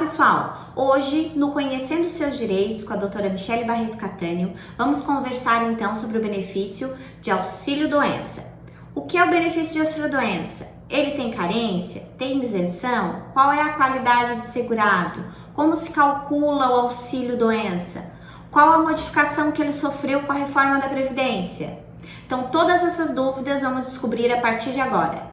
pessoal! Hoje, no Conhecendo Seus Direitos, com a doutora Michele Barreto Catânio, vamos conversar então sobre o benefício de auxílio-doença. O que é o benefício de auxílio-doença? Ele tem carência? Tem isenção? Qual é a qualidade de segurado? Como se calcula o auxílio-doença? Qual a modificação que ele sofreu com a reforma da Previdência? Então, todas essas dúvidas vamos descobrir a partir de agora.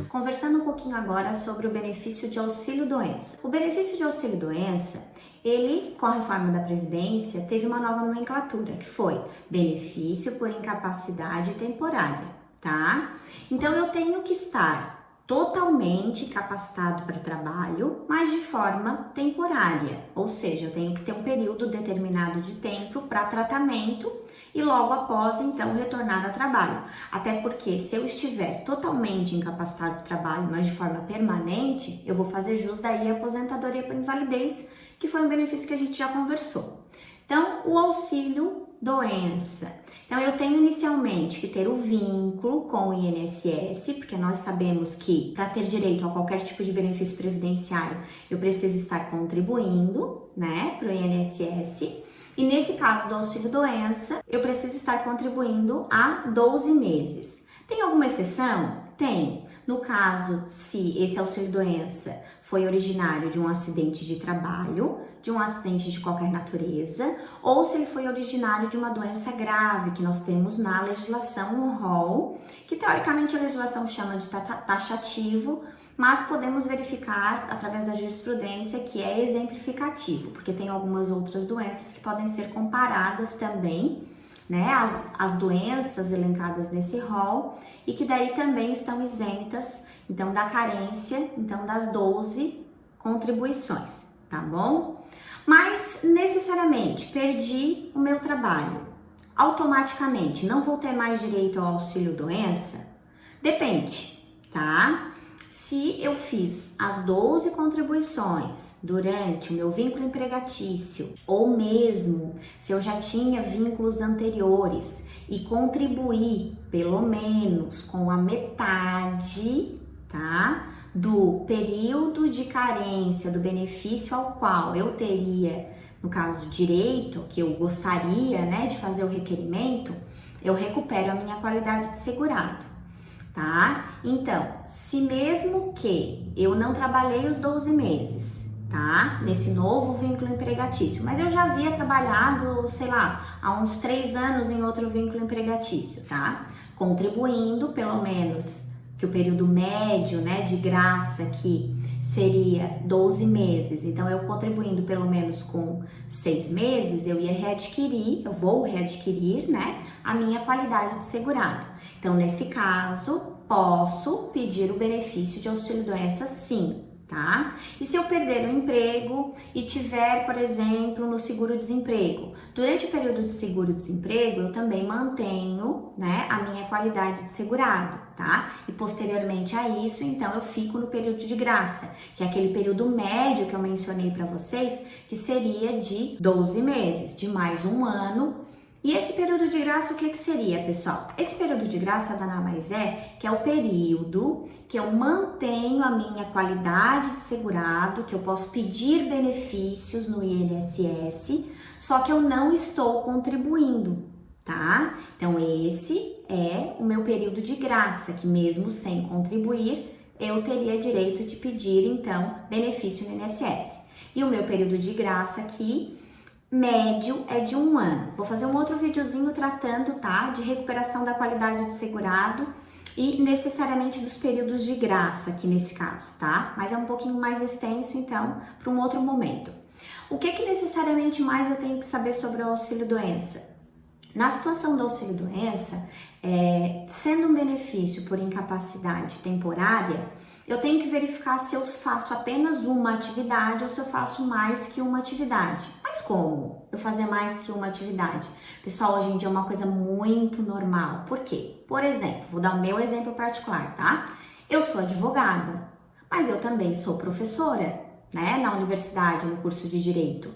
Conversando um pouquinho agora sobre o benefício de auxílio-doença. O benefício de auxílio-doença, ele, com a reforma da Previdência, teve uma nova nomenclatura, que foi benefício por incapacidade temporária, tá? Então, eu tenho que estar totalmente capacitado para trabalho, mas de forma temporária, ou seja, eu tenho que ter um período determinado de tempo para tratamento e logo após, então, retornar ao trabalho. Até porque se eu estiver totalmente incapacitado para trabalho, mas de forma permanente, eu vou fazer jus daí a aposentadoria por invalidez, que foi um benefício que a gente já conversou. Então, o auxílio doença. Então, eu tenho inicialmente que ter o vínculo com o INSS, porque nós sabemos que para ter direito a qualquer tipo de benefício previdenciário, eu preciso estar contribuindo, né, para o INSS. E nesse caso do auxílio doença, eu preciso estar contribuindo há 12 meses. Tem alguma exceção? Tem. No caso, se esse auxílio doença foi originário de um acidente de trabalho, de um acidente de qualquer natureza, ou se ele foi originário de uma doença grave que nós temos na legislação, no rol, que teoricamente a legislação chama de taxativo, mas podemos verificar através da jurisprudência que é exemplificativo, porque tem algumas outras doenças que podem ser comparadas também, né, as doenças elencadas nesse rol e que daí também estão isentas, então, da carência, então, das 12 contribuições, tá bom? Mas, necessariamente, perdi o meu trabalho, automaticamente não vou ter mais direito ao auxílio-doença? Depende, tá? Se eu fiz as 12 contribuições durante o meu vínculo empregatício, ou mesmo se eu já tinha vínculos anteriores e contribuí pelo menos com a metade, tá, do período de carência do benefício ao qual eu teria, no caso, direito, que eu gostaria, né, de fazer o requerimento, eu recupero a minha qualidade de segurado. Tá? Então, se mesmo que eu não trabalhei os 12 meses, tá? Nesse novo vínculo empregatício, mas eu já havia trabalhado, sei lá, há uns 3 anos em outro vínculo empregatício, tá? Contribuindo pelo menos que o período médio, né, de graça aqui seria 12 meses. Então, eu contribuindo pelo menos com 6 meses, eu vou readquirir, né, a minha qualidade de segurado. Então, nesse caso, posso pedir o benefício de auxílio-doença sim, tá? E se eu perder o emprego e tiver, por exemplo, no seguro-desemprego? Durante o período de seguro-desemprego, eu também mantenho, né, a minha qualidade de segurado, tá? E posteriormente a isso, então, eu fico no período de graça, que é aquele período médio que eu mencionei para vocês, que seria de 12 meses, de mais um ano. E esse período de graça, o que seria, pessoal? Esse período de graça nada mais é que é o período que eu mantenho a minha qualidade de segurado, que eu posso pedir benefícios no INSS, só que eu não estou contribuindo, tá? Então, esse é o meu período de graça, que mesmo sem contribuir, eu teria direito de pedir, então, benefício no INSS. E o meu período de graça aqui, médio, é de 1 ano. Vou fazer um outro videozinho tratando, tá, de recuperação da qualidade de segurado e necessariamente dos períodos de graça aqui nesse caso, tá? Mas é um pouquinho mais extenso, então, para um outro momento. O que necessariamente mais eu tenho que saber sobre o auxílio-doença? Na situação do auxílio-doença, sendo um benefício por incapacidade temporária, eu tenho que verificar se eu faço apenas uma atividade ou se eu faço mais que uma atividade. Mas como eu fazer mais que uma atividade? Pessoal, hoje em dia é uma coisa muito normal. Por quê? Por exemplo, vou dar o meu exemplo particular, tá? Eu sou advogada, mas eu também sou professora, né? Na universidade, no curso de Direito.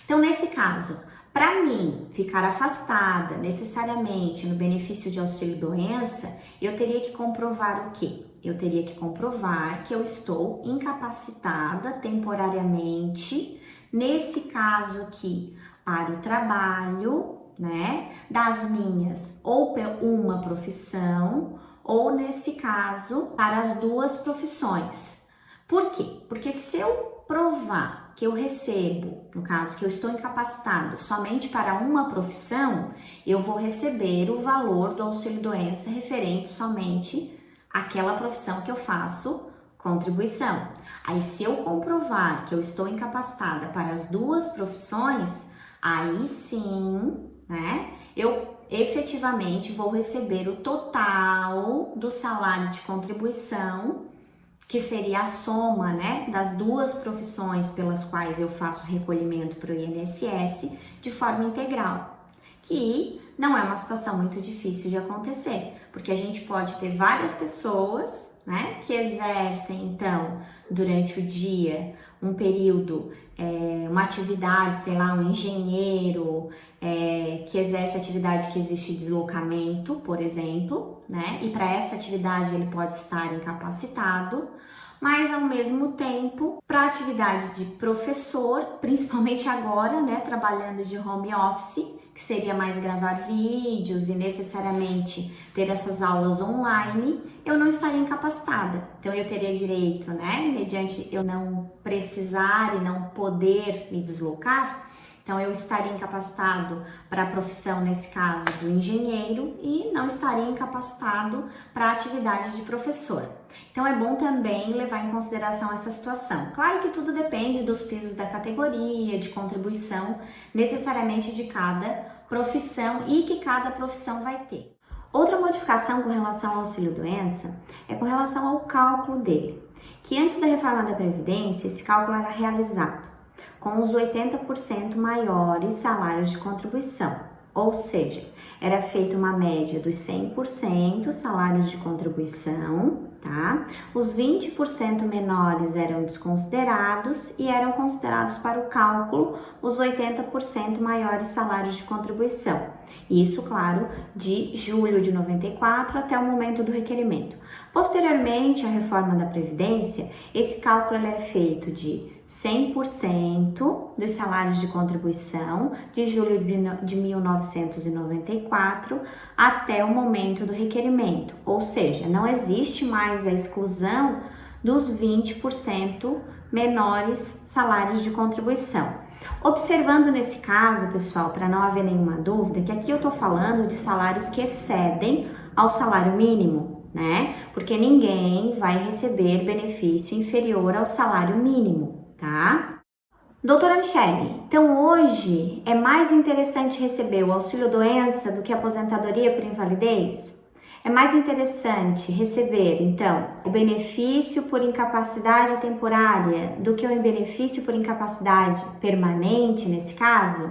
Então, nesse caso, Para mim ficar afastada necessariamente no benefício de auxílio-doença, eu teria que comprovar o quê? Eu teria que comprovar que eu estou incapacitada temporariamente, nesse caso aqui, para o trabalho, né, das minhas ou uma profissão, ou nesse caso, para as duas profissões. Por quê? Porque se eu provar que eu recebo, no caso, que eu estou incapacitado somente para uma profissão, eu vou receber o valor do auxílio-doença referente somente àquela profissão que eu faço contribuição. Aí, se eu comprovar que eu estou incapacitada para as duas profissões, aí sim, né, eu efetivamente vou receber o total do salário de contribuição, que seria a soma, né, das duas profissões pelas quais eu faço recolhimento para o INSS de forma integral, que não é uma situação muito difícil de acontecer, porque a gente pode ter várias pessoas, né, que exercem, então, durante o dia, um período, uma atividade, sei lá, um engenheiro, que exerce atividade que existe deslocamento, por exemplo, né, e para essa atividade ele pode estar incapacitado, mas ao mesmo tempo, para a atividade de professor, principalmente agora, né, trabalhando de home office, que seria mais gravar vídeos e necessariamente ter essas aulas online, eu não estaria incapacitada. Então eu teria direito, né, mediante eu não precisar e não poder me deslocar, então eu estaria incapacitado para a profissão, nesse caso, do engenheiro, e não estaria incapacitado para a atividade de professor. Então é bom também levar em consideração essa situação. Claro que tudo depende dos pisos da categoria, de contribuição necessariamente de cada profissão e que cada profissão vai ter. Outra modificação com relação ao auxílio-doença é com relação ao cálculo dele, que antes da reforma da Previdência, esse cálculo era realizado com os 80% maiores salários de contribuição, ou seja, era feita uma média dos 100% salários de contribuição, tá? Os 20% menores eram desconsiderados e eram considerados para o cálculo os 80% maiores salários de contribuição. Isso, claro, de julho de 94 até o momento do requerimento. Posteriormente à reforma da Previdência, esse cálculo é feito de 100% dos salários de contribuição de julho de 1994 até o momento do requerimento, ou seja, não existe mais a exclusão dos 20% menores salários de contribuição. Observando nesse caso, pessoal, para não haver nenhuma dúvida, que aqui eu estou falando de salários que excedem ao salário mínimo, né? Porque ninguém vai receber benefício inferior ao salário mínimo, tá? Doutora Michele, então hoje é mais interessante receber o auxílio-doença do que a aposentadoria por invalidez? É mais interessante receber, então, o benefício por incapacidade temporária do que o benefício por incapacidade permanente, nesse caso?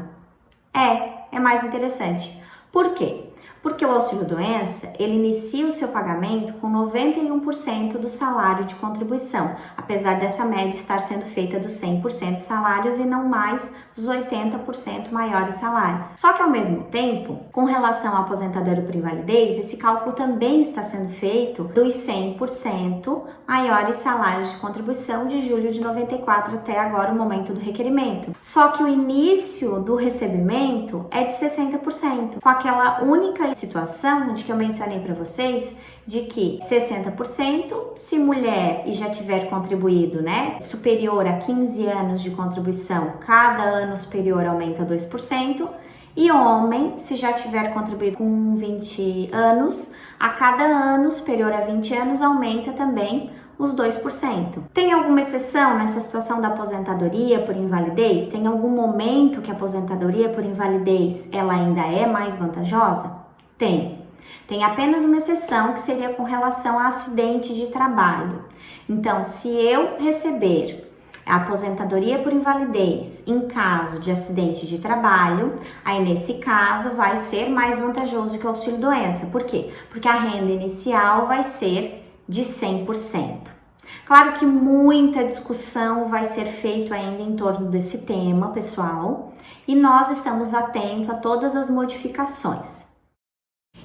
É mais interessante. Por quê? Porque o auxílio-doença, ele inicia o seu pagamento com 91% do salário de contribuição, apesar dessa média estar sendo feita dos 100% salários e não mais dos 80% maiores salários. Só que ao mesmo tempo, com relação à aposentadoria por invalidez, esse cálculo também está sendo feito dos 100% maiores salários de contribuição de julho de 94 até agora o momento do requerimento. Só que o início do recebimento é de 60%, com aquela única situação de que eu mencionei para vocês, de que 60% se mulher e já tiver contribuído, né, superior a 15 anos de contribuição, cada ano superior aumenta 2%, e homem, se já tiver contribuído com 20 anos, a cada ano superior a 20 anos aumenta também os 2%. Tem alguma exceção nessa situação da aposentadoria por invalidez? Tem algum momento que a aposentadoria por invalidez ela ainda é mais vantajosa? Tem apenas uma exceção, que seria com relação a acidente de trabalho. Então, se eu receber a aposentadoria por invalidez em caso de acidente de trabalho, aí nesse caso vai ser mais vantajoso que o auxílio-doença. Por quê? Porque a renda inicial vai ser de 100%. Claro que muita discussão vai ser feita ainda em torno desse tema, pessoal, e nós estamos atentos a todas as modificações.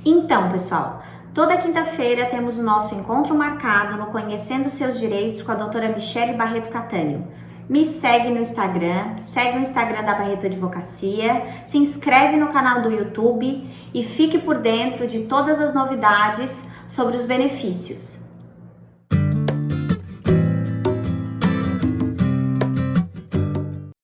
Então, pessoal, toda quinta-feira temos o nosso encontro marcado no Conhecendo Seus Direitos com a doutora Michele Barreto Catânio. Me segue no Instagram, segue o Instagram da Barreto Advocacia, se inscreve no canal do YouTube e fique por dentro de todas as novidades sobre os benefícios.